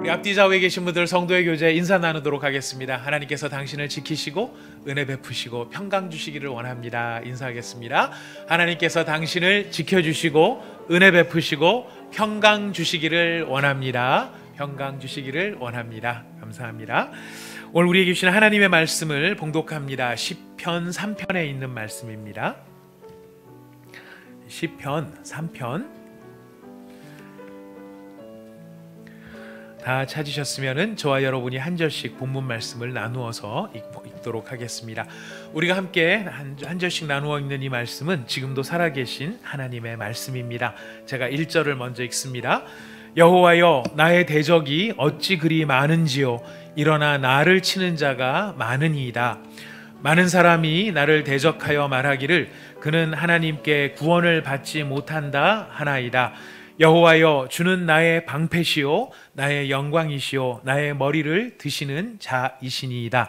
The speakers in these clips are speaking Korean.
우리 앞뒤 좌우에 계신 분들 성도의 교제 인사 나누도록 하겠습니다. 하나님께서 당신을 지키시고 은혜 베푸시고 평강 주시기를 원합니다. 인사하겠습니다. 하나님께서 당신을 지켜주시고 은혜 베푸시고 평강 주시기를 원합니다. 평강 주시기를 원합니다. 감사합니다. 오늘 우리에게 주신 하나님의 말씀을 봉독합니다. 시편 3편에 있는 말씀입니다. 시편 3편 다 찾으셨으면 저와 여러분이 한 절씩 본문 말씀을 나누어서 읽도록 하겠습니다. 우리가 함께 한 절씩 나누어 읽는 이 말씀은 지금도 살아계신 하나님의 말씀입니다. 제가 1절을 먼저 읽습니다. 여호와여, 나의 대적이 어찌 그리 많은지요. 일어나 나를 치는 자가 많으니이다. 많은 사람이 나를 대적하여 말하기를 그는 하나님께 구원을 받지 못한다 하나이다. 여호와여, 주는 나의 방패시요 나의 영광이시요 나의 머리를 드시는 자이시니이다.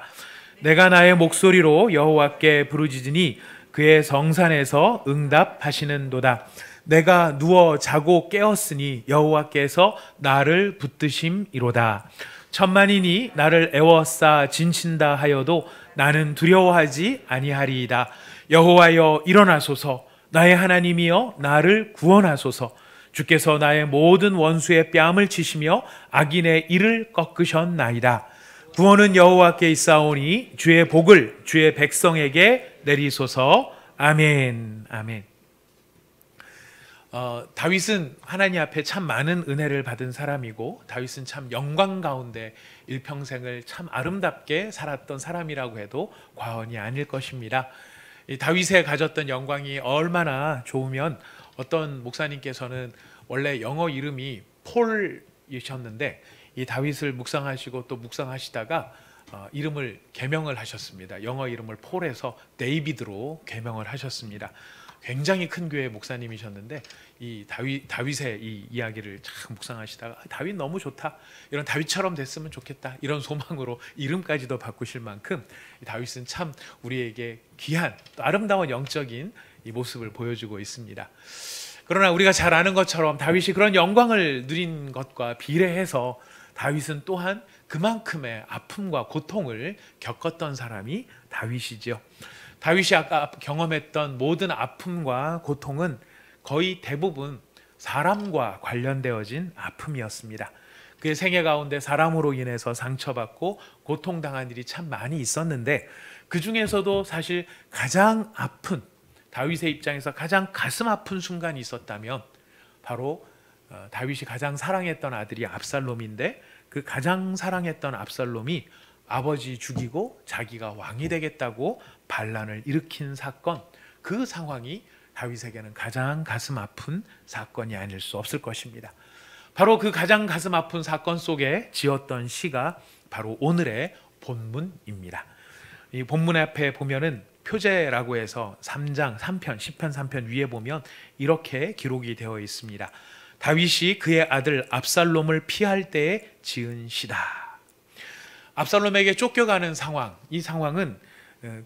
내가 나의 목소리로 여호와께 부르짖으니 그의 성산에서 응답하시는도다. 내가 누워 자고 깨었으니 여호와께서 나를 붙드심이로다. 천만인이 나를 애워싸 진친다 하여도 나는 두려워하지 아니하리이다. 여호와여, 일어나소서. 나의 하나님이여, 나를 구원하소서. 주께서 나의 모든 원수의 뺨을 치시며 악인의 이를 꺾으셨나이다. 구원은 여호와께 있사오니 주의 복을 주의 백성에게 내리소서. 아멘. 아멘. 다윗은 하나님 앞에 참 많은 은혜를 받은 사람이고, 다윗은 참 영광 가운데 일평생을 참 아름답게 살았던 사람이라고 해도 과언이 아닐 것입니다. 이 다윗의 가졌던 영광이 얼마나 좋으면 어떤 목사님께서는 원래 영어 이름이 폴이셨는데 이 다윗을 묵상하시고 또 묵상하시다가 이름을 개명을 하셨습니다. 영어 이름을 폴에서 데이비드로 개명을 하셨습니다. 굉장히 큰 교회 목사님이셨는데 이 다윗의 이 이야기를 참 묵상하시다가 다윗 너무 좋다, 이런 다윗처럼 됐으면 좋겠다, 이런 소망으로 이름까지도 바꾸실 만큼 다윗은 참 우리에게 귀한 또 아름다운 영적인 이 모습을 보여주고 있습니다. 그러나 우리가 잘 아는 것처럼 다윗이 그런 영광을 누린 것과 비례해서 다윗은 또한 그만큼의 아픔과 고통을 겪었던 사람이 다윗이지요. 다윗이 아까 경험했던 모든 아픔과 고통은 거의 대부분 사람과 관련되어진 아픔이었습니다. 그의 생애 가운데 사람으로 인해서 상처받고 고통당한 일이 참 많이 있었는데, 그 중에서도 사실 가장 아픈, 다윗의 입장에서 가장 가슴 아픈 순간이 있었다면 바로 다윗이 가장 사랑했던 아들이 압살롬인데, 그 가장 사랑했던 압살롬이 아버지 죽이고 자기가 왕이 되겠다고 반란을 일으킨 사건, 그 상황이 다윗에게는 가장 가슴 아픈 사건이 아닐 수 없을 것입니다. 바로 그 가장 가슴 아픈 사건 속에 지었던 시가 바로 오늘의 본문입니다. 이 본문 앞에 보면은 표제라고 해서 3장 3편, 시편 3편 위에 보면 이렇게 기록이 되어 있습니다. 다윗이 그의 아들 압살롬을 피할 때에 지은 시다. 압살롬에게 쫓겨가는 상황, 이 상황은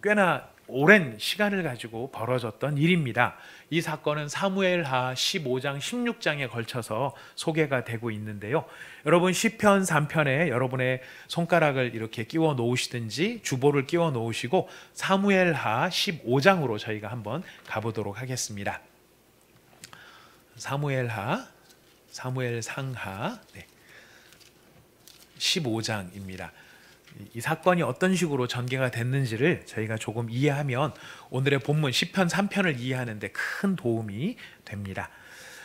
꽤나 오랜 시간을 가지고 벌어졌던 일입니다. 이 사건은 사무엘하 15장, 16장에 걸쳐서 소개가 되고 있는데요. 여러분 시편 3편에 여러분의 손가락을 이렇게 끼워 놓으시든지 주보를 끼워 놓으시고 사무엘하 15장으로 저희가 한번 가보도록 하겠습니다. 사무엘상하 15장입니다. 이 사건이 어떤 식으로 전개가 됐는지를 저희가 조금 이해하면 오늘의 본문 시편 3편을 이해하는 데 큰 도움이 됩니다.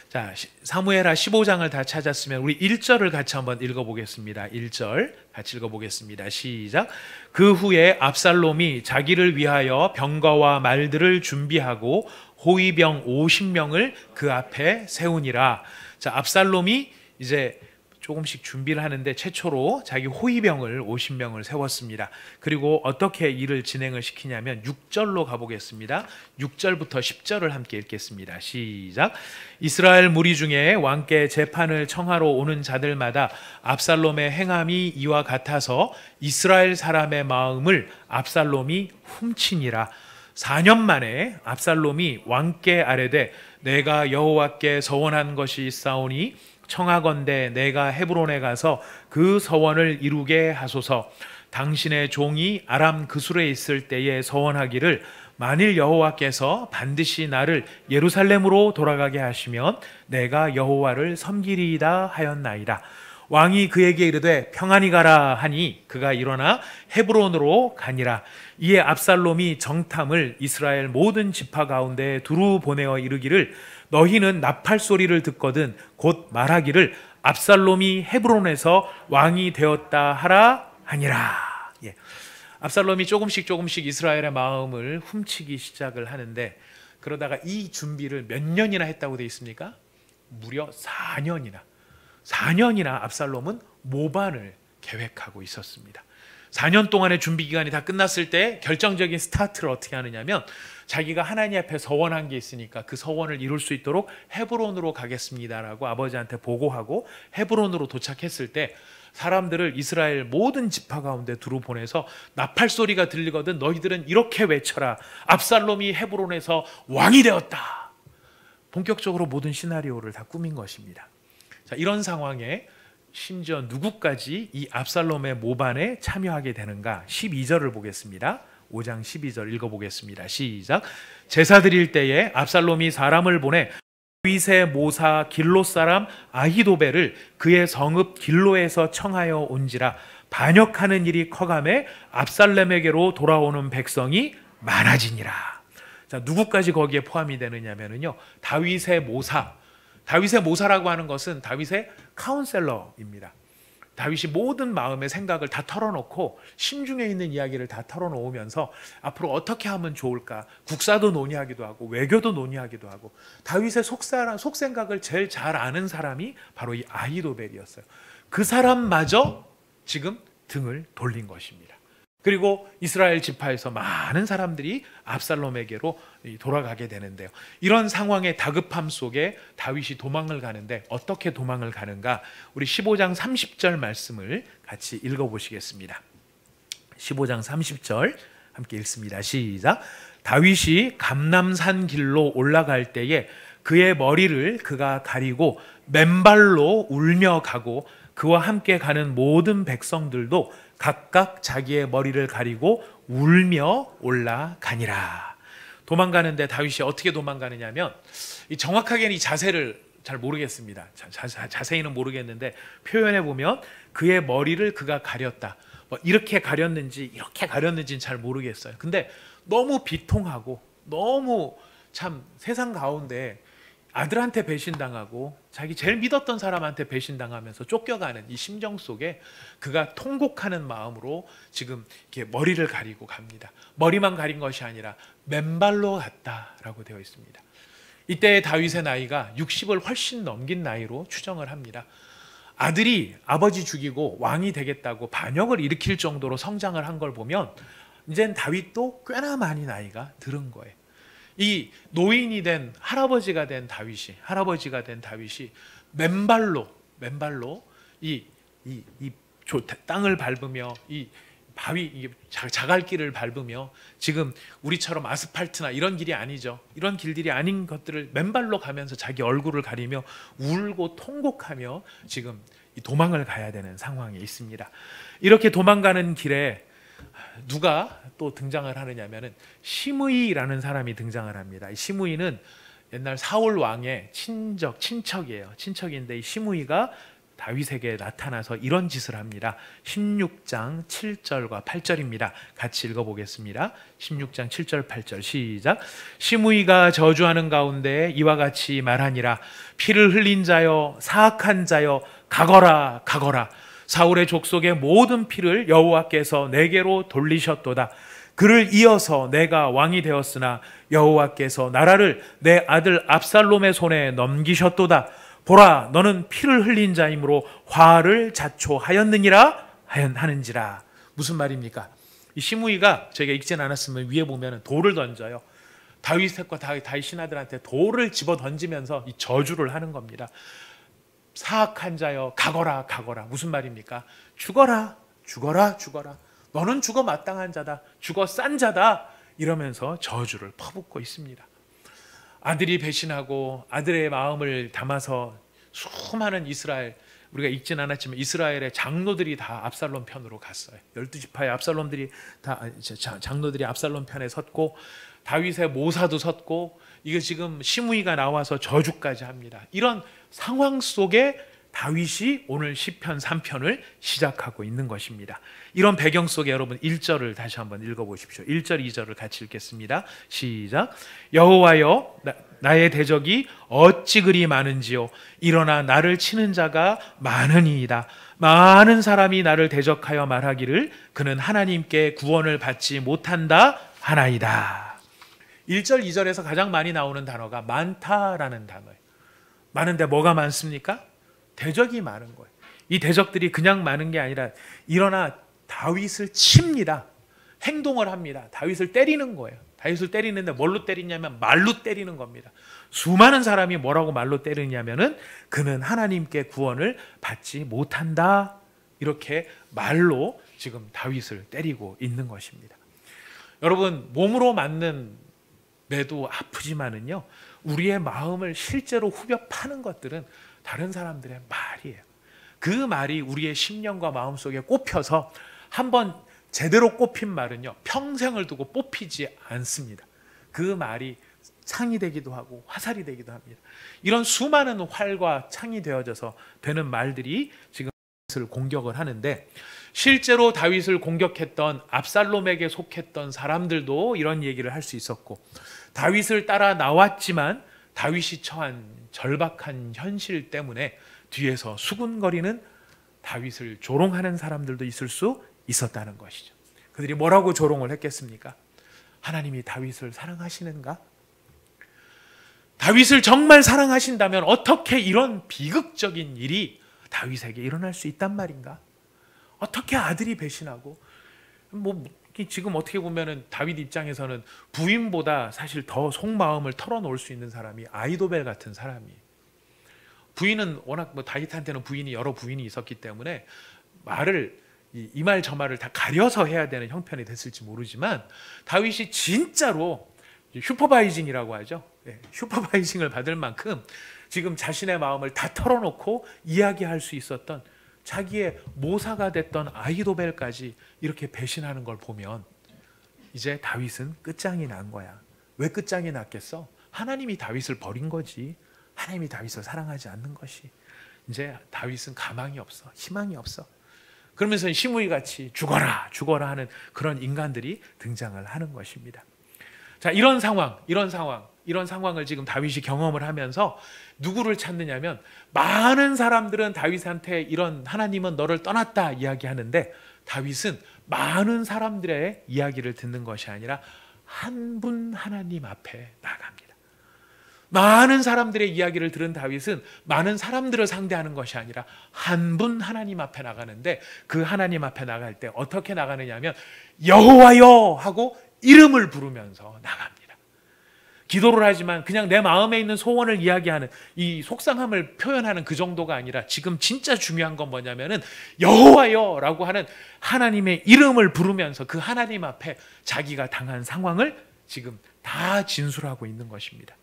자, 사무엘하 15장을 다 찾았으면 우리 1절을 같이 한번 읽어보겠습니다. 1절 같이 읽어보겠습니다. 시작. 그 후에 압살롬이 자기를 위하여 병거와 말들을 준비하고 호위병 50명을 그 앞에 세우니라. 자, 압살롬이 이제 조금씩 준비를 하는데 최초로 자기 호위병을 50명을 세웠습니다. 그리고 어떻게 일을 진행을 시키냐면 6절로 가보겠습니다. 6절부터 10절을 함께 읽겠습니다. 시작. 이스라엘 무리 중에 왕께 재판을 청하러 오는 자들마다 압살롬의 행함이 이와 같아서 이스라엘 사람의 마음을 압살롬이 훔치니라. 4년 만에 압살롬이 왕께 아뢰되 내가 여호와께 서원한 것이 있사오니 청하건대 내가 헤브론에 가서 그 서원을 이루게 하소서. 당신의 종이 아람 그술에 있을 때에 서원하기를 만일 여호와께서 반드시 나를 예루살렘으로 돌아가게 하시면 내가 여호와를 섬기리이다 하였나이다. 왕이 그에게 이르되 평안히 가라 하니 그가 일어나 헤브론으로 가니라. 이에 압살롬이 정탐을 이스라엘 모든 지파 가운데 두루 보내어 이르기를 너희는 나팔 소리를 듣거든 곧 말하기를 압살롬이 헤브론에서 왕이 되었다 하라 하니라. 예. 압살롬이 조금씩 이스라엘의 마음을 훔치기 시작을 하는데, 그러다가 이 준비를 몇 년이나 했다고 되어 있습니까? 무려 4년이나 압살롬은 모반을 계획하고 있었습니다. 4년 동안의 준비 기간이 다 끝났을 때 결정적인 스타트를 어떻게 하느냐면, 자기가 하나님 앞에 서원한 게 있으니까 그 서원을 이룰 수 있도록 헤브론으로 가겠습니다라고 아버지한테 보고하고 헤브론으로 도착했을 때 사람들을 이스라엘 모든 지파 가운데 두루 보내서 나팔 소리가 들리거든 너희들은 이렇게 외쳐라. 압살롬이 헤브론에서 왕이 되었다. 본격적으로 모든 시나리오를 다 꾸민 것입니다. 자, 이런 상황에 심지어 누구까지 이 압살롬의 모반에 참여하게 되는가? 12절을 보겠습니다. 5장 12절 읽어보겠습니다. 시작. 제사 드릴 때에 압살롬이 사람을 보내 다윗의 모사 길로 사람 아히도벨을 그의 성읍 길로에서 청하여 온지라. 반역하는 일이 커가매 압살롬에게로 돌아오는 백성이 많아지니라. 자, 누구까지 거기에 포함이 되느냐면요, 다윗의 모사라고 하는 것은 다윗의 카운셀러입니다. 다윗이 모든 마음의 생각을 다 털어놓고 심중에 있는 이야기를 다 털어놓으면서 앞으로 어떻게 하면 좋을까, 국사도 논의하기도 하고 외교도 논의하기도 하고, 다윗의 속생각을 제일 잘 아는 사람이 바로 이 아히도벨이었어요. 그 사람마저 지금 등을 돌린 것입니다. 그리고 이스라엘 지파에서 많은 사람들이 압살롬에게로 돌아가게 되는데요, 이런 상황의 다급함 속에 다윗이 도망을 가는데 어떻게 도망을 가는가? 우리 15장 30절 말씀을 같이 읽어보시겠습니다. 15장 30절 함께 읽습니다. 시작. 다윗이 감람산 길로 올라갈 때에 그의 머리를 그가 가리고 맨발로 울며 가고 그와 함께 가는 모든 백성들도 각각 자기의 머리를 가리고 울며 올라가니라. 도망가는데 다윗이 어떻게 도망가느냐면, 정확하게는 이 자세를 잘 모르겠습니다. 자세히는 모르겠는데 표현해 보면 그의 머리를 그가 가렸다. 이렇게 가렸는지는 잘 모르겠어요. 근데 너무 비통하고 너무 참 세상 가운데 아들한테 배신당하고 자기 제일 믿었던 사람한테 배신당하면서 쫓겨가는 이 심정 속에 그가 통곡하는 마음으로 지금 이렇게 머리를 가리고 갑니다. 머리만 가린 것이 아니라 맨발로 갔다라고 되어 있습니다. 이때 다윗의 나이가 60을 훨씬 넘긴 나이로 추정을 합니다. 아들이 아버지 죽이고 왕이 되겠다고 반역을 일으킬 정도로 성장을 한 걸 보면 이젠 다윗도 꽤나 많이 나이가 들은 거예요. 이 노인이 된 할아버지가 된 다윗이 맨발로 이 땅을 밟으며 이 바위 자갈길을 밟으며, 지금 우리처럼 아스팔트나 이런 길이 아니죠. 이런 길들이 아닌 것들을 맨발로 가면서 자기 얼굴을 가리며 울고 통곡하며 지금 도망을 가야 되는 상황에 있습니다. 이렇게 도망가는 길에 누가 또 등장을 하느냐면은 시므이라는 사람이 등장을 합니다. 이 시므이는 옛날 사울 왕의 친척이에요. 친척인데 이 시므이가 다윗에게 나타나서 이런 짓을 합니다. 16장 7절과 8절입니다. 같이 읽어보겠습니다. 16장 7절 8절 시작. 시므이가 저주하는 가운데 이와 같이 말하니라. 피를 흘린 자여, 사악한 자여, 가거라 가거라. 사울의 족속의 모든 피를 여호와께서 내게로 돌리셨도다. 그를 이어서 내가 왕이 되었으나 여호와께서 나라를 내 아들 압살롬의 손에 넘기셨도다. 보라, 너는 피를 흘린 자이므로 화를 자초하였느니라 하는지라. 무슨 말입니까? 이 시므이가, 저희가 읽진 않았으면 위에 보면 돌을 던져요. 다윗과 다윗 신하들한테 돌을 집어 던지면서 이 저주를 하는 겁니다. 사악한 자여, 가거라 가거라. 무슨 말입니까? 죽어라 죽어라 죽어라. 너는 죽어 마땅한 자다. 죽어 싼 자다. 이러면서 저주를 퍼붓고 있습니다. 아들이 배신하고 아들의 마음을 담아서 수많은 이스라엘, 우리가 읽진 않았지만 이스라엘의 장로들이 다 압살롬 편으로 갔어요. 12지파의 압살롬들이 다 장로들이 압살롬 편에 섰고 다윗의 모사도 섰고, 이게 지금 시므이가 나와서 저주까지 합니다. 이런 상황 속에 다윗이 오늘 시편 3편을 시작하고 있는 것입니다. 이런 배경 속에 여러분 1절을 다시 한번 읽어보십시오. 1절 2절을 같이 읽겠습니다. 시작. 여호와여, 나의 대적이 어찌 그리 많은지요. 일어나 나를 치는 자가 많으니이다. 많은 사람이 나를 대적하여 말하기를 그는 하나님께 구원을 받지 못한다 하나이다. 1절 2절에서 가장 많이 나오는 단어가 많다라는 단어예요. 많은데 뭐가 많습니까? 대적이 많은 거예요. 이 대적들이 그냥 많은 게 아니라 일어나 다윗을 칩니다. 행동을 합니다. 다윗을 때리는 거예요. 다윗을 때리는데 뭘로 때리냐면 말로 때리는 겁니다. 수많은 사람이 뭐라고 말로 때리냐면은 그는 하나님께 구원을 받지 못한다. 이렇게 말로 지금 다윗을 때리고 있는 것입니다. 여러분, 몸으로 맞는 매도 아프지만은요, 우리의 마음을 실제로 후벼 파는 것들은 다른 사람들의 말이에요. 그 말이 우리의 심령과 마음속에 꼽혀서 한번 제대로 꼽힌 말은요, 평생을 두고 뽑히지 않습니다. 그 말이 창이 되기도 하고 화살이 되기도 합니다. 이런 수많은 활과 창이 되어져서 되는 말들이 지금 다윗을 공격을 하는데, 실제로 다윗을 공격했던 압살롬에게 속했던 사람들도 이런 얘기를 할 수 있었고, 다윗을 따라 나왔지만 다윗이 처한 절박한 현실 때문에 뒤에서 수군거리는 다윗을 조롱하는 사람들도 있을 수 있었다는 것이죠. 그들이 뭐라고 조롱을 했겠습니까? 하나님이 다윗을 사랑하시는가? 다윗을 정말 사랑하신다면 어떻게 이런 비극적인 일이 다윗에게 일어날 수 있단 말인가? 어떻게 아들이 배신하고, 지금 어떻게 보면은 다윗 입장에서는 부인보다 사실 더 속마음을 털어놓을 수 있는 사람이 아이도벨 같은 사람이에요. 부인은 워낙 다윗한테는 부인이 여러 부인이 있었기 때문에 말을 이 말 저 말을 다 가려서 해야 되는 형편이 됐을지 모르지만, 다윗이 진짜로 슈퍼바이징이라고 하죠. 슈퍼바이징을 받을 만큼 지금 자신의 마음을 다 털어놓고 이야기할 수 있었던, 자기의 모사가 됐던 아히도벨까지 이렇게 배신하는 걸 보면 이제 다윗은 끝장이 난 거야. 왜 끝장이 났겠어? 하나님이 다윗을 버린 거지. 하나님이 다윗을 사랑하지 않는 것이. 이제 다윗은 가망이 없어. 희망이 없어. 그러면서 시므이 같이 죽어라 죽어라 하는 그런 인간들이 등장을 하는 것입니다. 자, 이런 상황을 지금 다윗이 경험을 하면서 누구를 찾느냐면, 많은 사람들은 다윗한테 이런 하나님은 너를 떠났다 이야기하는데, 다윗은 많은 사람들의 이야기를 듣는 것이 아니라 한 분 하나님 앞에 나갑니다. 많은 사람들의 이야기를 들은 다윗은 많은 사람들을 상대하는 것이 아니라 한 분 하나님 앞에 나가는데, 그 하나님 앞에 나갈 때 어떻게 나가느냐 하면 여호와여 하고 이름을 부르면서 나갑니다. 기도를 하지만 그냥 내 마음에 있는 소원을 이야기하는, 이 속상함을 표현하는 그 정도가 아니라, 지금 진짜 중요한 건 뭐냐면은 여호와여 라고 하는 하나님의 이름을 부르면서 그 하나님 앞에 자기가 당한 상황을 지금 다 진술하고 있는 것입니다.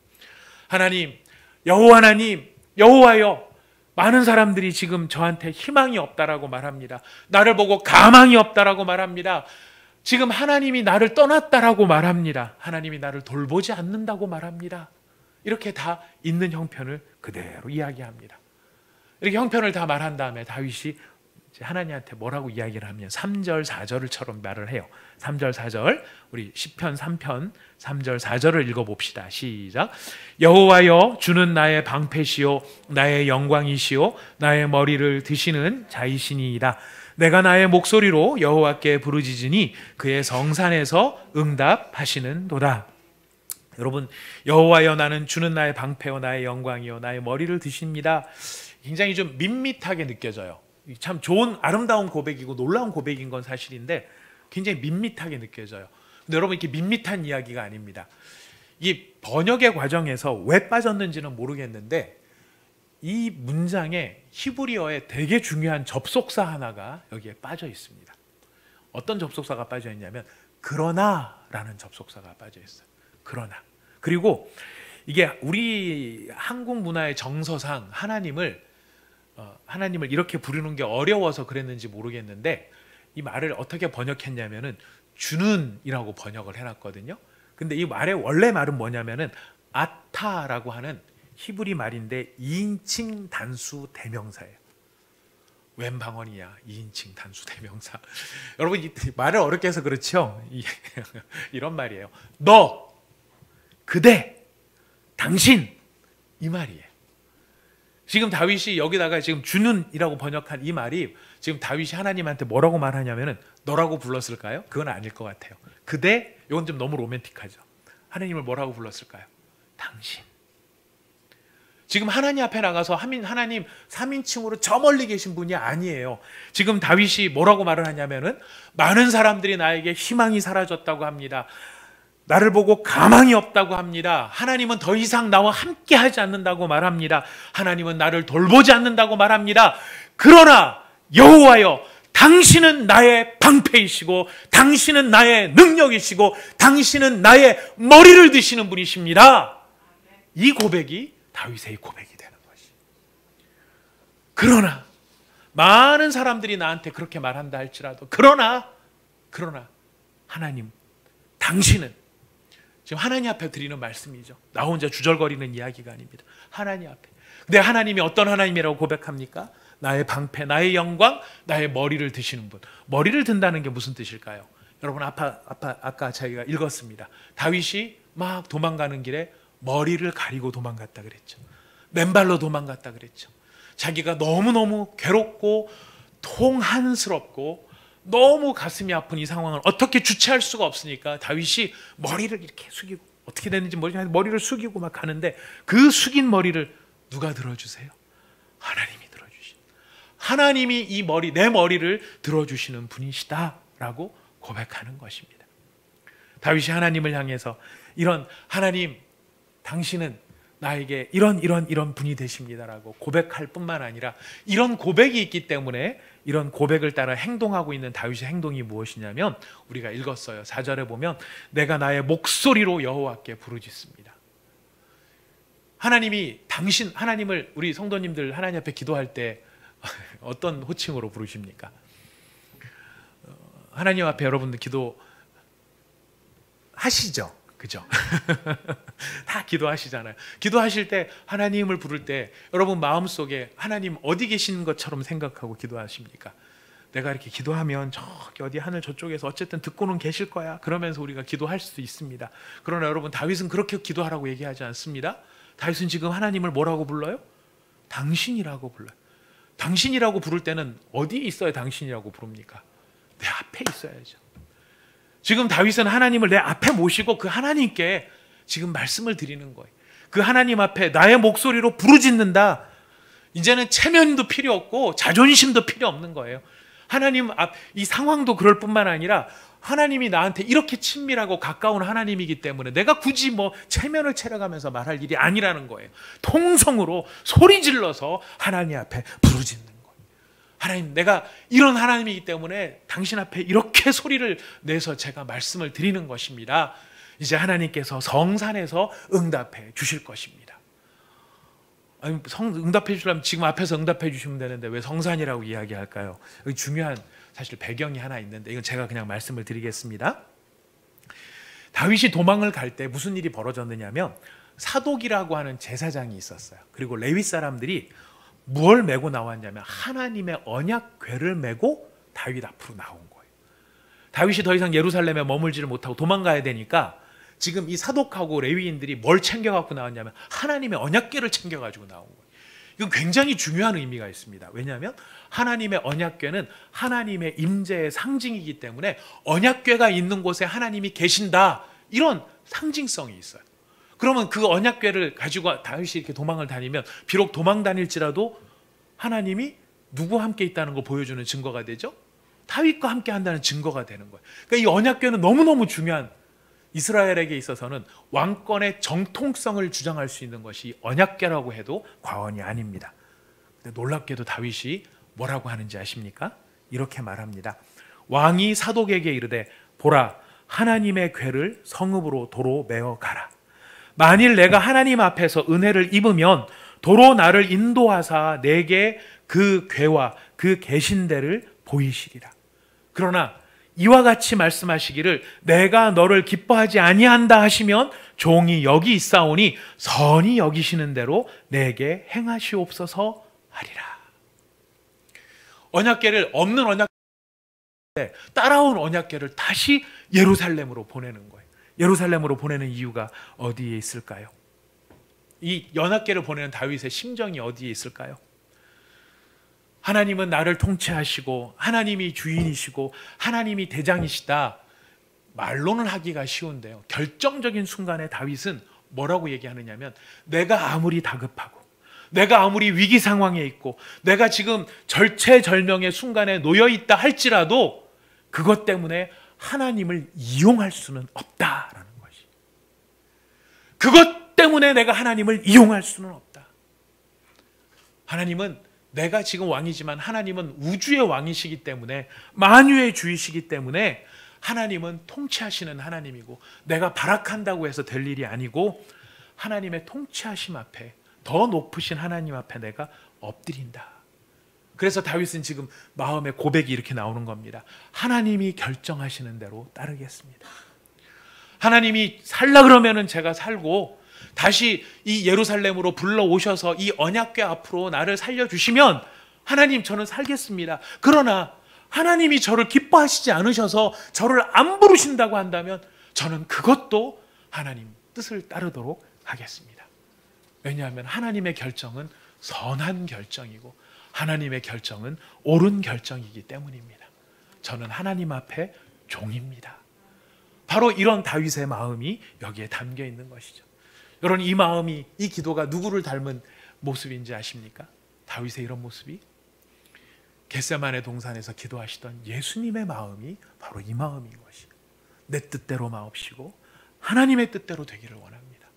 하나님, 여호와여, 많은 사람들이 지금 저한테 희망이 없다라고 말합니다. 나를 보고 가망이 없다라고 말합니다. 지금 하나님이 나를 떠났다라고 말합니다. 하나님이 나를 돌보지 않는다고 말합니다. 이렇게 다 있는 형편을 그대로 이야기합니다. 이렇게 형편을 다 말한 다음에 다윗이 하나님한테 뭐라고 이야기를 하면 3절 4절처럼 말을 해요. 3절 4절, 우리 시편 3편 3절 4절을 읽어봅시다. 시작. 여호와여, 주는 나의 방패시요 나의 영광이시요 나의 머리를 드시는 자이시니이다. 내가 나의 목소리로 여호와께 부르짖으니 그의 성산에서 응답하시는도다. 여러분, 여호와여, 나는 주는 나의 방패요 나의 영광이요 나의 머리를 드십니다. 굉장히 좀 밋밋하게 느껴져요. 참 좋은 아름다운 고백이고 놀라운 고백인 건 사실인데 굉장히 밋밋하게 느껴져요. 근데 여러분, 이렇게 밋밋한 이야기가 아닙니다. 이 번역의 과정에서 왜 빠졌는지는 모르겠는데, 이 문장에 히브리어에 되게 중요한 접속사 하나가 여기에 빠져 있습니다. 어떤 접속사가 빠져 있냐면 그러나라는 접속사가 빠져 있어요. 그러나. 그리고 이게 우리 한국 문화의 정서상 하나님을 이렇게 부르는 게 어려워서 그랬는지 모르겠는데 이 말을 어떻게 번역했냐면은 주는이라고 번역을 해놨거든요. 근데 이 말의 원래 말은 뭐냐면은 아타라고 하는 히브리 말인데 2인칭 단수 대명사예요. 웬 방언이야 2인칭 단수 대명사. 여러분 이 말을 어렵게 해서 그렇죠. 이런 말이에요. 너, 그대, 당신, 이 말이에요. 지금 다윗이 여기다가 지금 주는이라고 번역한 이 말이 지금 다윗이 하나님한테 뭐라고 말하냐면은 너라고 불렀을까요? 그건 아닐 것 같아요. 그대, 이건 좀 너무 로맨틱하죠. 하나님을 뭐라고 불렀을까요? 당신. 지금 하나님 앞에 나가서 하나님 3인칭으로 저 멀리 계신 분이 아니에요. 지금 다윗이 뭐라고 말을 하냐면은 많은 사람들이 나에게 희망이 사라졌다고 합니다. 나를 보고 가망이 없다고 합니다. 하나님은 더 이상 나와 함께 하지 않는다고 말합니다. 하나님은 나를 돌보지 않는다고 말합니다. 그러나 여호와여, 당신은 나의 방패이시고 당신은 나의 능력이시고 당신은 나의 머리를 드시는 분이십니다. 이 고백이 다윗의 고백이 되는 것이. 그러나 많은 사람들이 나한테 그렇게 말한다 할지라도 그러나 하나님, 당신은, 지금 하나님 앞에 드리는 말씀이죠. 나 혼자 주절거리는 이야기가 아닙니다. 하나님 앞에. 근데 하나님이 어떤 하나님이라고 고백합니까? 나의 방패, 나의 영광, 나의 머리를 드시는 분. 머리를 든다는 게 무슨 뜻일까요? 여러분 아까 저희가 읽었습니다. 다윗이 막 도망가는 길에 머리를 가리고 도망갔다 그랬죠. 맨발로 도망갔다 그랬죠. 자기가 너무너무 괴롭고 통한스럽고 너무 가슴이 아픈 이 상황을 어떻게 주체할 수가 없으니까 다윗이 머리를 이렇게 숙이고, 어떻게 됐는지 머리를 숙이고 막 가는데 그 숙인 머리를 누가 들어주세요? 하나님이 들어주신. 하나님이 이 머리, 내 머리를 들어주시는 분이시다라고 고백하는 것입니다. 다윗이 하나님을 향해서 이런 하나님, 당신은 나에게 이런 분이 되십니다라고 고백할 뿐만 아니라 이런 고백이 있기 때문에 이런 고백을 따라 행동하고 있는 다윗의 행동이 무엇이냐면 우리가 읽었어요. 4절에 보면 내가 나의 목소리로 여호와께 부르짖습니다. 하나님을 우리 성도님들 하나님 앞에 기도할 때 어떤 호칭으로 부르십니까? 하나님 앞에 여러분들 기도하시죠? 그죠? 다 기도하시잖아요. 기도하실 때 하나님을 부를 때 여러분 마음속에 하나님 어디 계시는 것처럼 생각하고 기도하십니까? 내가 이렇게 기도하면 저기 어디 하늘 저쪽에서 어쨌든 듣고는 계실 거야. 그러면서 우리가 기도할 수 있습니다. 그러나 여러분 다윗은 그렇게 기도하라고 얘기하지 않습니다. 다윗은 지금 하나님을 뭐라고 불러요? 당신이라고 불러요. 당신이라고 부를 때는 어디에 있어야 당신이라고 부릅니까? 내 앞에 있어야죠. 지금 다윗은 하나님을 내 앞에 모시고 그 하나님께 지금 말씀을 드리는 거예요. 그 하나님 앞에 나의 목소리로 부르짖는다. 이제는 체면도 필요 없고 자존심도 필요 없는 거예요. 하나님 앞, 이 상황도 그럴 뿐만 아니라 하나님이 나한테 이렇게 친밀하고 가까운 하나님이기 때문에 내가 굳이 뭐 체면을 차려가면서 말할 일이 아니라는 거예요. 통성으로 소리 질러서 하나님 앞에 부르짖는 거예요. 하나님, 내가 이런 하나님이기 때문에 당신 앞에 이렇게 소리를 내서 제가 말씀을 드리는 것입니다. 이제 하나님께서 성산에서 응답해 주실 것입니다. 아니, 응답해 주려면 지금 앞에서 응답해 주시면 되는데 왜 성산이라고 이야기할까요? 여기 중요한 사실 배경이 하나 있는데 이건 제가 그냥 말씀을 드리겠습니다. 다윗이 도망을 갈 때 무슨 일이 벌어졌느냐면 사독이라고 하는 제사장이 있었어요. 그리고 레위 사람들이 무엇을 메고 나왔냐면 하나님의 언약궤를 메고 다윗 앞으로 나온 거예요. 다윗이 더 이상 예루살렘에 머물지를 못하고 도망가야 되니까 지금 이 사독하고 레위인들이 뭘 챙겨갖고 나왔냐면 하나님의 언약궤를 챙겨가지고 나온 거예요. 이건 굉장히 중요한 의미가 있습니다. 왜냐하면 하나님의 언약궤는 하나님의 임재의 상징이기 때문에 언약궤가 있는 곳에 하나님이 계신다, 이런 상징성이 있어요. 그러면 그 언약궤를 가지고 다윗이 이렇게 도망을 다니면 비록 도망 다닐지라도 하나님이 누구와 함께 있다는 걸 보여주는 증거가 되죠. 다윗과 함께 한다는 증거가 되는 거예요. 그러니까 이 언약궤는 너무너무 중요한, 이스라엘에게 있어서는 왕권의 정통성을 주장할 수 있는 것이 언약궤라고 해도 과언이 아닙니다. 근데 놀랍게도 다윗이 뭐라고 하는지 아십니까? 이렇게 말합니다. 왕이 사독에게 이르되 보라, 하나님의 궤를 성읍으로 도로 메어 가라. 만일 내가 하나님 앞에서 은혜를 입으면 도로 나를 인도하사 내게 그 궤와 그 계신대를 보이시리라. 그러나 이와 같이 말씀하시기를 내가 너를 기뻐하지 아니한다 하시면 종이 여기 있사오니 선히 여기시는 대로 내게 행하시옵소서 하리라. 언약궤를 없는 언약 따라온 언약궤를 다시 예루살렘으로 보내는 거예요. 예루살렘으로 보내는 이유가 어디에 있을까요? 이 언약궤를 보내는 다윗의 심정이 어디에 있을까요? 하나님은 나를 통치하시고 하나님이 주인이시고 하나님이 대장이시다. 말로는 하기가 쉬운데요. 결정적인 순간에 다윗은 뭐라고 얘기하느냐면 내가 아무리 다급하고 내가 아무리 위기 상황에 있고 내가 지금 절체절명의 순간에 놓여 있다 할지라도 그것 때문에 하나님을 이용할 수는 없다라는 것이. 그것 때문에 내가 하나님을 이용할 수는 없다. 하나님은 내가 지금 왕이지만 하나님은 우주의 왕이시기 때문에 만유의 주이시기 때문에 하나님은 통치하시는 하나님이고 내가 발악한다고 해서 될 일이 아니고 하나님의 통치하심 앞에 더 높으신 하나님 앞에 내가 엎드린다. 그래서 다윗은 지금 마음의 고백이 이렇게 나오는 겁니다. 하나님이 결정하시는 대로 따르겠습니다. 하나님이 살라 그러면은 제가 살고 다시 이 예루살렘으로 불러오셔서 이 언약궤 앞으로 나를 살려주시면 하나님 저는 살겠습니다. 그러나 하나님이 저를 기뻐하시지 않으셔서 저를 안 부르신다고 한다면 저는 그것도 하나님 뜻을 따르도록 하겠습니다. 왜냐하면 하나님의 결정은 선한 결정이고 하나님의 결정은 옳은 결정이기 때문입니다. 저는 하나님 앞에 종입니다. 바로 이런 다윗의 마음이 여기에 담겨 있는 것이죠. 여러분 이 마음이 이 기도가 누구를 닮은 모습인지 아십니까? 다윗의 이런 모습이 겟세마네 동산에서 기도하시던 예수님의 마음이 바로 이 마음인 것이에요. 내 뜻대로 마옵시고 하나님의 뜻대로 되기를 원합니다.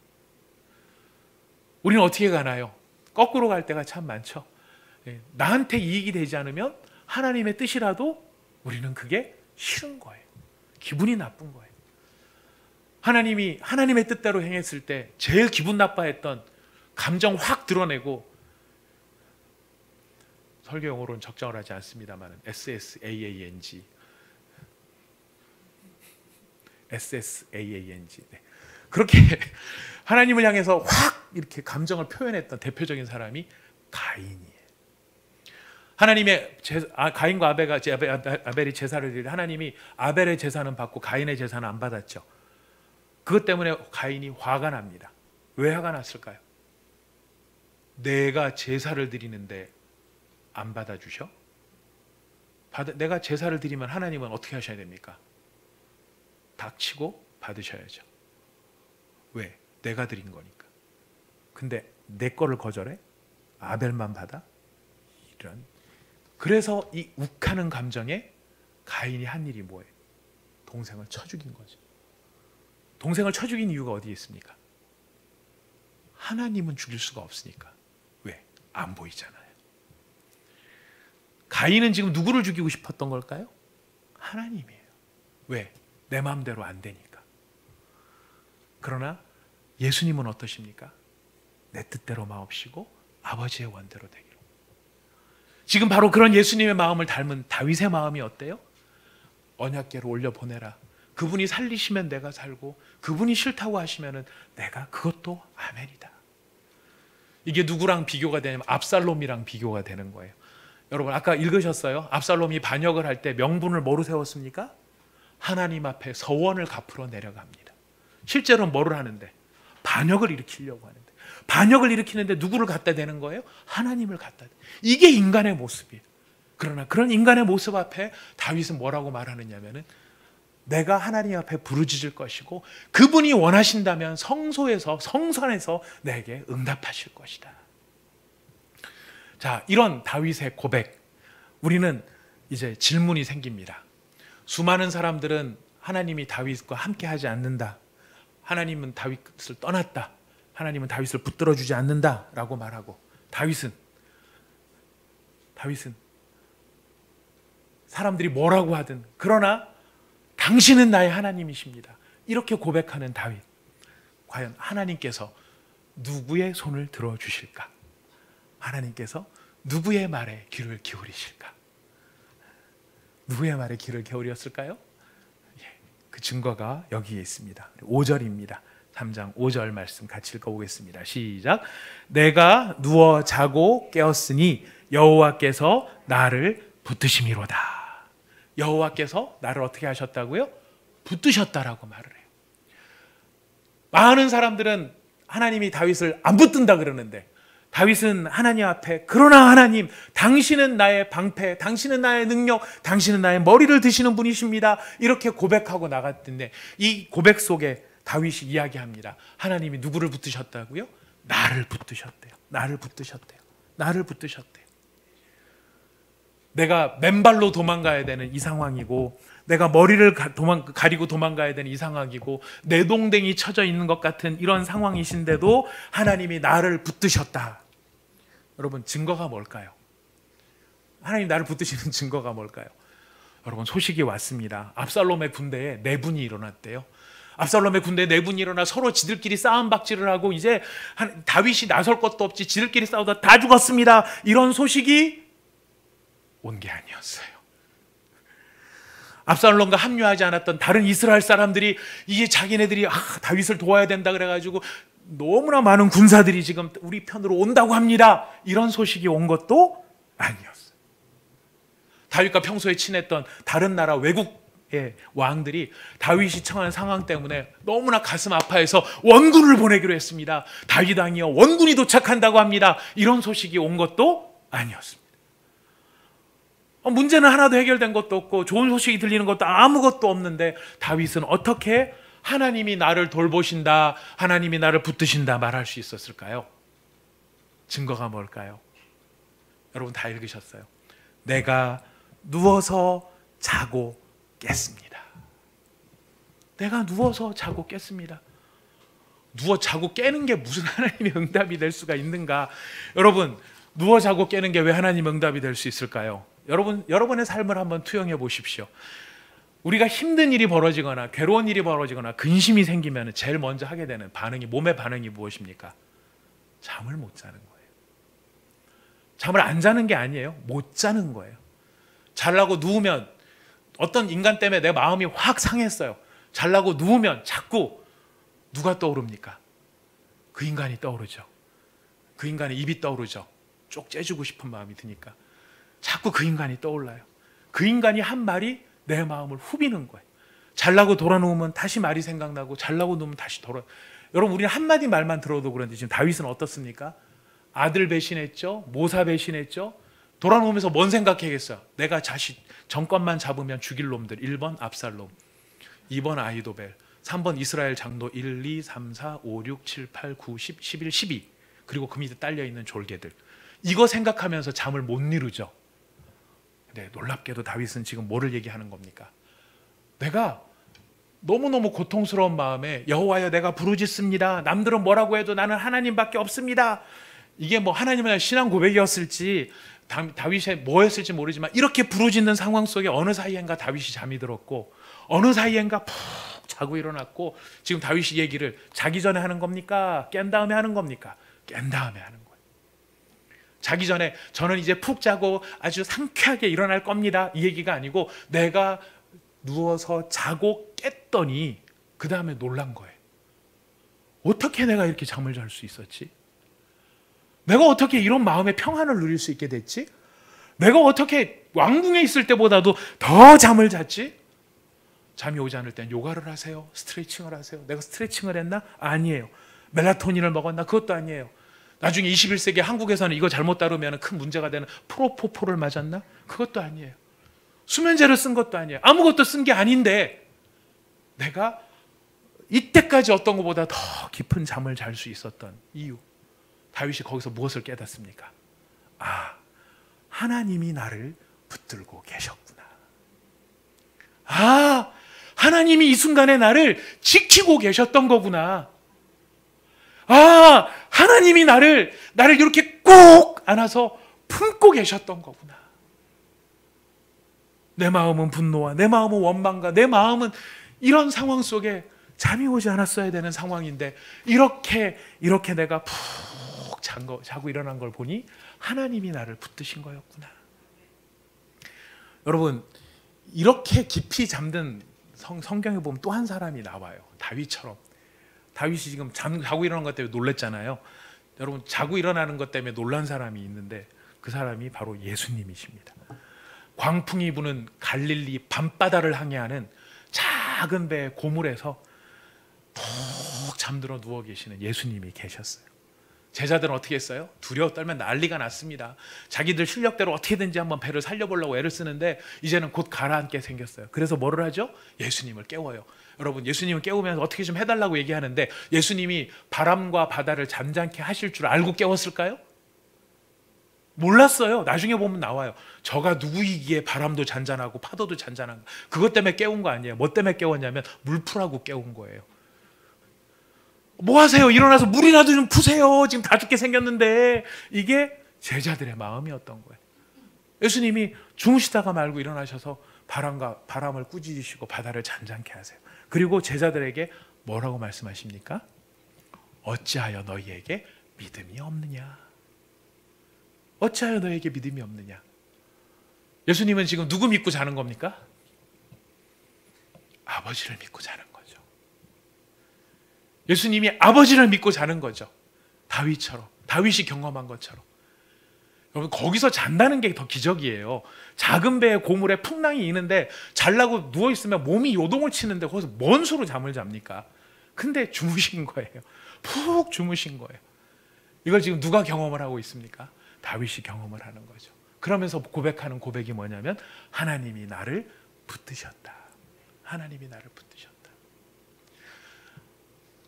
우리는 어떻게 가나요? 거꾸로 갈 때가 참 많죠. 나한테 이익이 되지 않으면 하나님의 뜻이라도 우리는 그게 싫은 거예요. 기분이 나쁜 거예요. 하나님이 하나님의 뜻대로 행했을 때 제일 기분 나빠했던 감정 확 드러내고 설교 용어로는 적정을 하지 않습니다만 SSAANG 네. 그렇게 하나님을 향해서 확 이렇게 감정을 표현했던 대표적인 사람이 가인이에요. 하나님의 가인과 아벨이 제사를 드릴 때 하나님이 아벨의 제사는 받고 가인의 제사는 안 받았죠. 그것 때문에 가인이 화가 납니다. 왜 화가 났을까요? 내가 제사를 드리는데 안 받아주셔? 내가 제사를 드리면 하나님은 어떻게 하셔야 됩니까? 닥치고 받으셔야죠. 왜? 내가 드린 거니까. 근데 내 거를 거절해? 아벨만 받아? 이런. 그래서 이 욱하는 감정에 가인이 한 일이 뭐예요? 동생을 쳐 죽인 거죠. 동생을 쳐 죽인 이유가 어디에 있습니까? 하나님은 죽일 수가 없으니까. 왜? 안 보이잖아요. 가인은 지금 누구를 죽이고 싶었던 걸까요? 하나님이에요. 왜? 내 마음대로 안 되니까. 그러나 예수님은 어떠십니까? 내 뜻대로 마옵시고 아버지의 원대로 되기로. 지금 바로 그런 예수님의 마음을 닮은 다윗의 마음이 어때요? 언약궤로 올려보내라. 그분이 살리시면 내가 살고 그분이 싫다고 하시면 내가 그것도 아멘이다. 이게 누구랑 비교가 되냐면 압살롬이랑 비교가 되는 거예요. 여러분 아까 읽으셨어요? 압살롬이 반역을 할 때 명분을 뭐로 세웠습니까? 하나님 앞에 서원을 갚으러 내려갑니다. 실제로는 뭐를 하는데? 반역을 일으키려고 하는데. 반역을 일으키는데 누구를 갖다 대는 거예요? 하나님을 갖다 대. 이게 인간의 모습이에요. 그러나 그런 인간의 모습 앞에 다윗은 뭐라고 말하느냐면은 내가 하나님 앞에 부르짖을 것이고 그분이 원하신다면 성소에서 성산에서 내게 응답하실 것이다. 자, 이런 다윗의 고백, 우리는 이제 질문이 생깁니다. 수많은 사람들은 하나님이 다윗과 함께하지 않는다. 하나님은 다윗을 떠났다. 하나님은 다윗을 붙들어주지 않는다라고 말하고 다윗은 사람들이 뭐라고 하든 그러나 당신은 나의 하나님이십니다. 이렇게 고백하는 다윗. 과연 하나님께서 누구의 손을 들어주실까? 하나님께서 누구의 말에 귀를 기울이실까? 누구의 말에 귀를 기울였을까요? 그 증거가 여기에 있습니다. 5절입니다. 3장 5절 말씀 같이 읽어보겠습니다. 시작. 내가 누워 자고 깨었으니 여호와께서 나를 붙드심이로다. 여호와께서 나를 어떻게 하셨다고요? 붙드셨다라고 말을 해요. 많은 사람들은 하나님이 다윗을 안 붙든다 그러는데, 다윗은 하나님 앞에 그러나 하나님, 당신은 나의 방패, 당신은 나의 능력, 당신은 나의 머리를 드시는 분이십니다, 이렇게 고백하고 나갔는데, 이 고백 속에 다윗이 이야기합니다. 하나님이 누구를 붙드셨다고요? 나를 붙드셨대요. 나를 붙드셨대요. 나를 붙드셨대요. 내가 맨발로 도망가야 되는 이 상황이고, 내가 머리를 가리고 도망가야 되는 이 상황이고, 내동댕이 쳐져 있는 것 같은 이런 상황이신데도 하나님이 나를 붙드셨다. 여러분, 증거가 뭘까요? 하나님 나를 붙드시는 증거가 뭘까요? 여러분, 소식이 왔습니다. 압살롬의 군대에 내분이 일어났대요. 압살롬의 군대에 내분이 일어나 서로 지들끼리 싸움박질을 하고, 이제 다윗이 나설 것도 없지, 지들끼리 싸우다 다 죽었습니다, 이런 소식이 온 게 아니었어요. 압살롬과 합류하지 않았던 다른 이스라엘 사람들이 이게 자기네들이 다윗을 도와야 된다 그래가지고 너무나 많은 군사들이 지금 우리 편으로 온다고 합니다, 이런 소식이 온 것도 아니었어요. 다윗과 평소에 친했던 다른 나라 외국의 왕들이 다윗이 처한 상황 때문에 너무나 가슴 아파해서 원군을 보내기로 했습니다. 다윗 왕이여, 원군이 도착한다고 합니다, 이런 소식이 온 것도 아니었습니다. 문제는 하나도 해결된 것도 없고 좋은 소식이 들리는 것도 아무것도 없는데, 다윗은 어떻게 하나님이 나를 돌보신다, 하나님이 나를 붙드신다 말할 수 있었을까요? 증거가 뭘까요? 여러분 다 읽으셨어요. 내가 누워서 자고 깼습니다. 내가 누워서 자고 깼습니다. 누워 자고 깨는 게 무슨 하나님의 응답이 될 수가 있는가? 여러분, 누워 자고 깨는 게 왜 하나님 응답이 될 수 있을까요? 여러분의 삶을 한번 투영해 보십시오. 우리가 힘든 일이 벌어지거나 괴로운 일이 벌어지거나 근심이 생기면 제일 먼저 하게 되는 반응이, 몸의 반응이 무엇입니까? 잠을 못 자는 거예요. 잠을 안 자는 게 아니에요. 못 자는 거예요. 자려고 누우면, 어떤 인간 때문에 내 마음이 확 상했어요. 자려고 누우면 자꾸 누가 떠오릅니까? 그 인간이 떠오르죠. 그 인간의 입이 떠오르죠. 쪽 째주고 싶은 마음이 드니까 자꾸 그 인간이 떠올라요. 그 인간이 한 말이 내 마음을 후비는 거예요. 자려고 돌아누우면 다시 말이 생각나고, 자려고 누우면 다시 돌아. 여러분, 우리는 한마디 말만 들어도 그런데 지금 다윗은 어떻습니까? 아들 배신했죠. 모사 배신했죠. 돌아누우면서 뭔 생각하겠어요? 내가 정권만 잡으면 죽일 놈들. 1번 압살롬, 2번 아히도벨, 3번 이스라엘 장로 1, 2, 3, 4, 5, 6, 7, 8, 9, 10, 11, 12, 그리고 그 밑에 딸려있는 졸개들. 이거 생각하면서 잠을 못 이루죠. 네, 놀랍게도 다윗은 지금 뭐를 얘기하는 겁니까? 내가 너무너무 고통스러운 마음에 여호와여 내가 부르짖습니다. 남들은 뭐라고 해도 나는 하나님밖에 없습니다. 이게 뭐 하나님의 신앙 고백이었을지 다윗이 뭐 했을지 모르지만, 이렇게 부르짖는 상황 속에 어느 사이엔가 다윗이 잠이 들었고, 어느 사이엔가 푹 자고 일어났고, 지금 다윗이 얘기를 자기 전에 하는 겁니까? 깬 다음에 하는 겁니까? 깬 다음에 하는 거예요. 자기 전에 저는 이제 푹 자고 아주 상쾌하게 일어날 겁니다, 이 얘기가 아니고, 내가 누워서 자고 깼더니 그 다음에 놀란 거예요. 어떻게 내가 이렇게 잠을 잘 수 있었지? 내가 어떻게 이런 마음의 평안을 누릴 수 있게 됐지? 내가 어떻게 왕궁에 있을 때보다도 더 잠을 잤지? 잠이 오지 않을 땐 요가를 하세요? 스트레칭을 하세요? 내가 스트레칭을 했나? 아니에요. 멜라토닌을 먹었나? 그것도 아니에요. 나중에 21세기 한국에서는 이거 잘못 다루면 큰 문제가 되는 프로포폴을 맞았나? 그것도 아니에요. 수면제를 쓴 것도 아니에요. 아무것도 쓴 게 아닌데, 내가 이때까지 어떤 것보다 더 깊은 잠을 잘 수 있었던 이유, 다윗이 거기서 무엇을 깨닫습니까? 아, 하나님이 나를 붙들고 계셨구나. 아, 하나님이 이 순간에 나를 지키고 계셨던 거구나. 아, 하나님이 나를 이렇게 꼭 안아서 품고 계셨던 거구나. 내 마음은 분노와 내 마음은 원망과 내 마음은 이런 상황 속에 잠이 오지 않았어야 되는 상황인데 이렇게 내가 푹 자고 일어난 걸 보니 하나님이 나를 붙드신 거였구나. 여러분, 이렇게 깊이 잠든 성경에 보면 또 한 사람이 나와요. 다윗처럼. 다윗이 지금 자고 일어난 것 때문에 놀랬잖아요. 여러분, 자고 일어나는 것 때문에 놀란 사람이 있는데 그 사람이 바로 예수님이십니다. 광풍이 부는 갈릴리 밤바다를 항해하는 작은 배 고물에서 푹 잠들어 누워 계시는 예수님이 계셨어요. 제자들은 어떻게 했어요? 두려워 떨면 난리가 났습니다. 자기들 실력대로 어떻게든지 한번 배를 살려보려고 애를 쓰는데 이제는 곧 가라앉게 생겼어요. 그래서 뭐를 하죠? 예수님을 깨워요. 여러분, 예수님을 깨우면서 어떻게 좀 해달라고 얘기하는데 예수님이 바람과 바다를 잠잠케 하실 줄 알고 깨웠을까요? 몰랐어요. 나중에 보면 나와요. 저가 누구이기에 바람도 잔잔하고 파도도 잔잔한가. 그것 때문에 깨운 거 아니에요. 뭐 때문에 깨웠냐면 물 푸라고 깨운 거예요. 뭐 하세요? 일어나서 물이라도 좀 푸세요. 지금 다 죽게 생겼는데. 이게 제자들의 마음이었던 거예요. 예수님이 주무시다가 말고 일어나셔서 바람을 꾸짖으시고 바다를 잔잔케 하세요. 그리고 제자들에게 뭐라고 말씀하십니까? 어찌하여 너희에게 믿음이 없느냐? 어찌하여 너희에게 믿음이 없느냐? 예수님은 지금 누구 믿고 자는 겁니까? 아버지를 믿고 자는 거죠. 예수님이 아버지를 믿고 자는 거죠. 다윗처럼, 다윗이 경험한 것처럼. 여러분, 거기서 잔다는 게 더 기적이에요. 작은 배에 고물에 풍랑이 있는데 자려고 누워있으면 몸이 요동을 치는데 거기서 뭔 수로 잠을 잡니까? 근데 주무신 거예요. 푹 주무신 거예요. 이걸 지금 누가 경험을 하고 있습니까? 다윗이 경험을 하는 거죠. 그러면서 고백하는 고백이 뭐냐면 하나님이 나를 붙드셨다. 하나님이 나를 붙드셨다.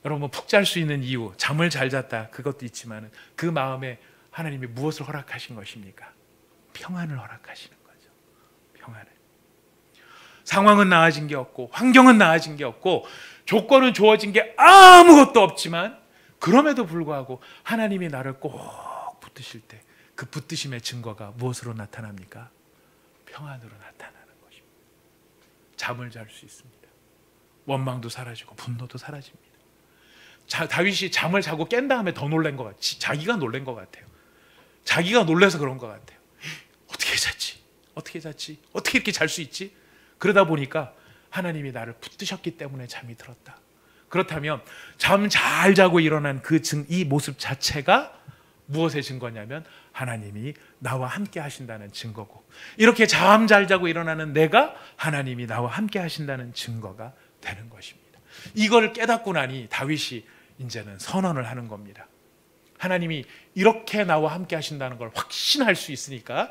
여러분, 푹 잘 수 있는 이유, 잠을 잘 잤다, 그것도 있지만 그 마음에 하나님이 무엇을 허락하신 것입니까? 평안을 허락하시는 거죠. 평안을. 상황은 나아진 게 없고 환경은 나아진 게 없고 조건은 좋아진 게 아무것도 없지만 그럼에도 불구하고 하나님이 나를 꼭 붙드실 때 그 붙드심의 증거가 무엇으로 나타납니까? 평안으로 나타나는 것입니다. 잠을 잘 수 있습니다. 원망도 사라지고 분노도 사라집니다. 다윗이 잠을 자고 깬 다음에 더 놀란 것 같아요. 자기가 놀란 것 같아요. 자기가 놀라서 그런 것 같아요. 어떻게 잤지? 어떻게 잤지? 어떻게 이렇게 잘 수 있지? 그러다 보니까 하나님이 나를 붙드셨기 때문에 잠이 들었다. 그렇다면 잠 잘 자고 일어난 이 모습 자체가 무엇의 증거냐면 하나님이 나와 함께 하신다는 증거고, 이렇게 잠 잘 자고 일어나는 내가 하나님이 나와 함께 하신다는 증거가 되는 것입니다. 이걸 깨닫고 나니 다윗이 이제는 선언을 하는 겁니다. 하나님이 이렇게 나와 함께 하신다는 걸 확신할 수 있으니까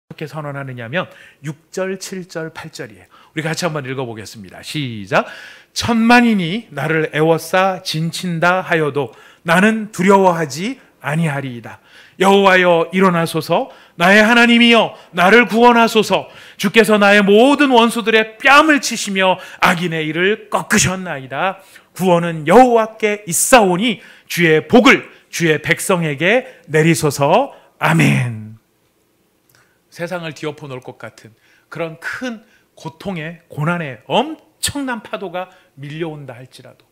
어떻게 선언하느냐면 6절, 7절, 8절이에요. 우리 같이 한번 읽어보겠습니다. 시작. 천만인이 나를 애워싸 진친다 하여도 나는 두려워하지 아니하리이다. 여호와여 일어나소서. 나의 하나님이여 나를 구원하소서. 주께서 나의 모든 원수들의 뺨을 치시며 악인의 일을 꺾으셨나이다. 구원은 여호와께 있사오니 주의 복을 주의 백성에게 내리소서. 아멘. 세상을 뒤엎어 놓을 것 같은 그런 큰 고통의 고난의 엄청난 파도가 밀려온다 할지라도,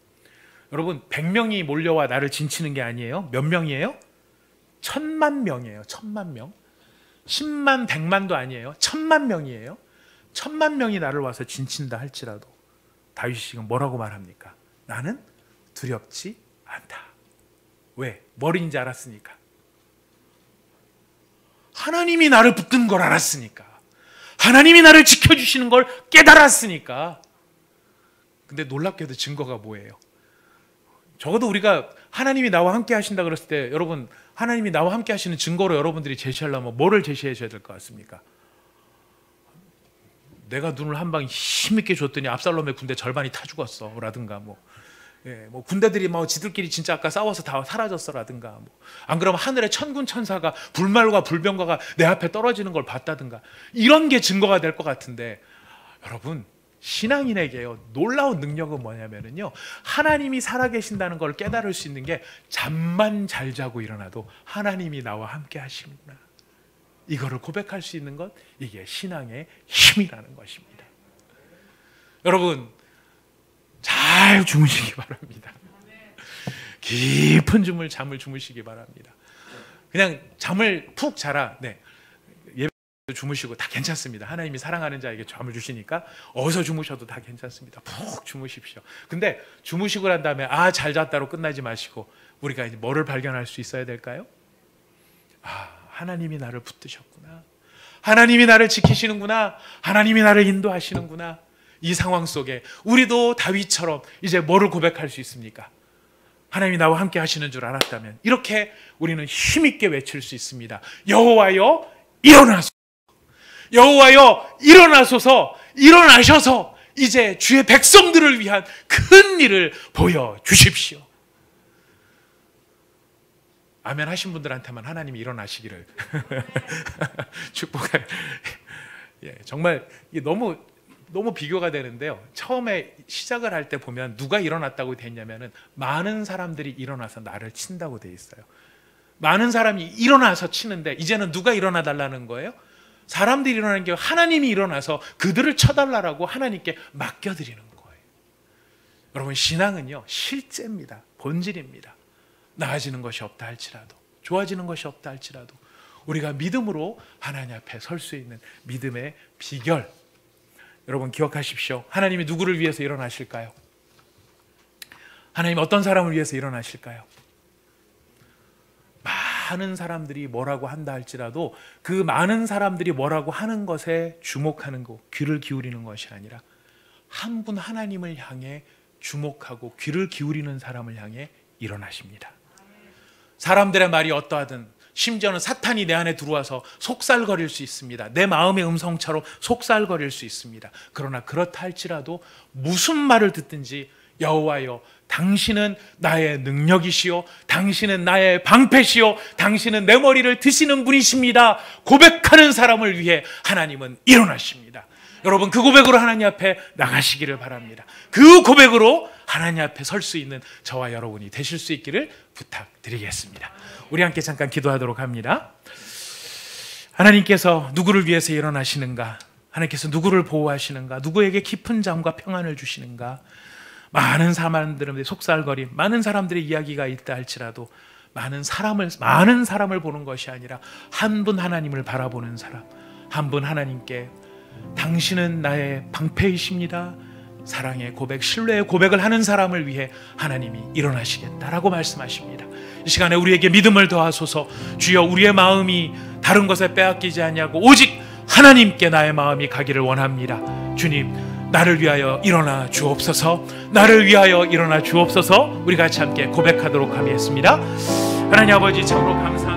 여러분 100명이 몰려와 나를 진치는 게 아니에요. 몇 명이에요? 1000만 명이에요. 1000만 명. 10만 100만도 아니에요. 1000만 명이에요. 1000만 명이 나를 와서 진친다 할지라도 다윗이 지금 뭐라고 말합니까? 나는 두렵지 않다. 왜? 머리인지 알았으니까. 하나님이 나를 붙든 걸 알았으니까. 하나님이 나를 지켜주시는 걸 깨달았으니까. 근데 놀랍게도 증거가 뭐예요? 적어도 우리가 하나님이 나와 함께 하신다 그랬을 때, 여러분 하나님이 나와 함께 하시는 증거로 여러분들이 제시하려면 뭐를 제시해 줘야 될 것 같습니까? 내가 눈을 한 방 힘있게 줬더니 압살롬의 군대 절반이 타 죽었어 라든가, 뭐 군대들이 지들끼리 진짜 아까 싸워서 다 사라졌어 라든가, 안 그러면 하늘의 천군 천사가 불말과 불병과가 내 앞에 떨어지는 걸 봤다든가, 이런 게 증거가 될 것 같은데, 여러분 신앙인에게요 놀라운 능력은 뭐냐면요, 하나님이 살아계신다는 걸 깨달을 수 있는 게 잠만 잘 자고 일어나도 하나님이 나와 함께 하시는구나, 이거를 고백할 수 있는 것, 이게 신앙의 힘이라는 것입니다. 여러분 잘 잘 주무시기 바랍니다. 깊은 잠을 주무시기 바랍니다. 그냥 잠을 푹 자라. 네. 예배도 주무시고 다 괜찮습니다. 하나님이 사랑하는 자에게 잠을 주시니까 어디서 주무셔도 다 괜찮습니다. 푹 주무십시오. 근데 주무시고 난 다음에 잘 잤다로 끝나지 마시고 우리가 이제 뭐를 발견할 수 있어야 될까요? 하나님이 나를 붙드셨구나. 하나님이 나를 지키시는구나. 하나님이 나를 인도하시는구나. 이 상황 속에 우리도 다윗처럼 이제 뭐를 고백할 수 있습니까? 하나님이 나와 함께 하시는 줄 알았다면 이렇게 우리는 힘있게 외칠 수 있습니다. 여호와여 일어나소서. 여호와여 일어나소서. 일어나셔서 이제 주의 백성들을 위한 큰 일을 보여주십시오. 아멘 하신 분들한테만 하나님이 일어나시기를 축복할. 정말 이게 너무 비교가 되는데요. 처음에 시작을 할 때 보면 누가 일어났다고 돼 있냐면은 많은 사람들이 일어나서 나를 친다고 돼 있어요. 많은 사람이 일어나서 치는데 이제는 누가 일어나 달라는 거예요? 사람들이 일어나는 게 하나님이 일어나서 그들을 쳐달라고 하나님께 맡겨드리는 거예요. 여러분, 신앙은요 실제입니다. 본질입니다. 나아지는 것이 없다 할지라도, 좋아지는 것이 없다 할지라도 우리가 믿음으로 하나님 앞에 설 수 있는 믿음의 비결, 여러분 기억하십시오. 하나님이 누구를 위해서 일어나실까요? 하나님 어떤 사람을 위해서 일어나실까요? 많은 사람들이 뭐라고 한다 할지라도 그 많은 사람들이 뭐라고 하는 것에 주목하는 것, 귀를 기울이는 것이 아니라 한 분 하나님을 향해 주목하고 귀를 기울이는 사람을 향해 일어나십니다. 사람들의 말이 어떠하든, 심지어는 사탄이 내 안에 들어와서 속살거릴 수 있습니다. 내 마음의 음성처럼 속살거릴 수 있습니다. 그러나 그렇다 할지라도 무슨 말을 듣든지 여호와여, 당신은 나의 능력이시오, 당신은 나의 방패시오, 당신은 내 머리를 드시는 분이십니다. 고백하는 사람을 위해 하나님은 일어나십니다. 여러분, 그 고백으로 하나님 앞에 나가시기를 바랍니다. 그 고백으로 하나님 앞에 설 수 있는 저와 여러분이 되실 수 있기를 부탁드리겠습니다. 우리 함께 잠깐 기도하도록 합니다. 하나님께서 누구를 위해서 일어나시는가? 하나님께서 누구를 보호하시는가? 누구에게 깊은 잠과 평안을 주시는가? 많은 사람들의 속살거림, 많은 사람들의 이야기가 있다 할지라도 많은 사람을 보는 것이 아니라 한 분 하나님을 바라보는 사람, 한 분 하나님께 당신은 나의 방패이십니다, 사랑의 고백, 신뢰의 고백을 하는 사람을 위해 하나님이 일어나시겠다라고 말씀하십니다. 이 시간에 우리에게 믿음을 더하소서. 주여, 우리의 마음이 다른 것에 빼앗기지 않냐고 오직 하나님께 나의 마음이 가기를 원합니다. 주님, 나를 위하여 일어나 주옵소서. 나를 위하여 일어나 주옵소서. 우리 같이 함께 고백하도록 하겠습니다. 하나님 아버지, 참으로 감사합니다.